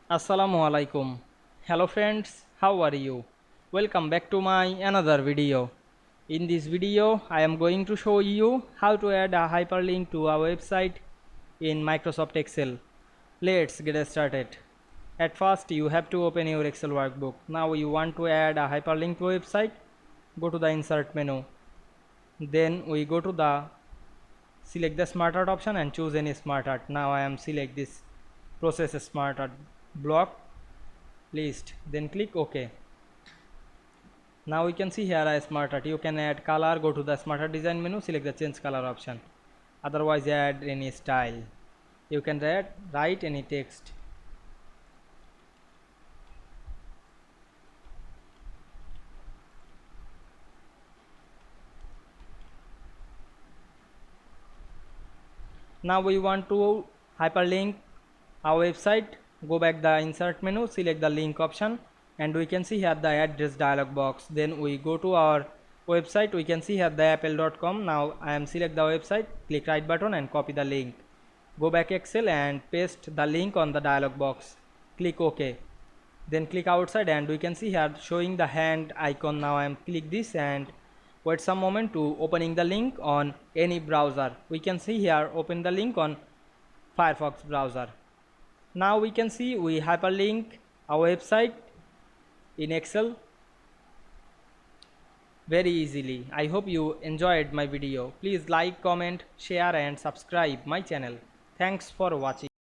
Assalamu Walaikum. Hello friends, how are you? Welcome back to my another video. In this video, I am going to show you how to add a hyperlink to a website in Microsoft Excel. Let's get started. At first, you have to open your Excel workbook. Now you want to add a hyperlink to a website. Go to the insert menu. Then we go to the select the smart art option and choose any smart art. Now I am select this process smart art block list, then click OK. Now we can see here a smart art. You can add color. Go to the smart art design menu, select the change color option. Otherwise add any style. You can write any text. Now we want to hyperlink our website. Go back the insert menu, select the link option, and we can see here the address dialog box. Then we go to our website. We can see here the apple.com. Now I am select the website, click right button and copy the link. Go back Excel and paste the link on the dialog box. Click OK. Then click outside and we can see here showing the hand icon. Now I am click this and wait some moment to opening the link on any browser. We can see here open the link on Firefox browser. Now we can see we hyperlink our website in Excel very easily. I hope you enjoyed my video. Please like, comment, share and subscribe my channel. Thanks for watching.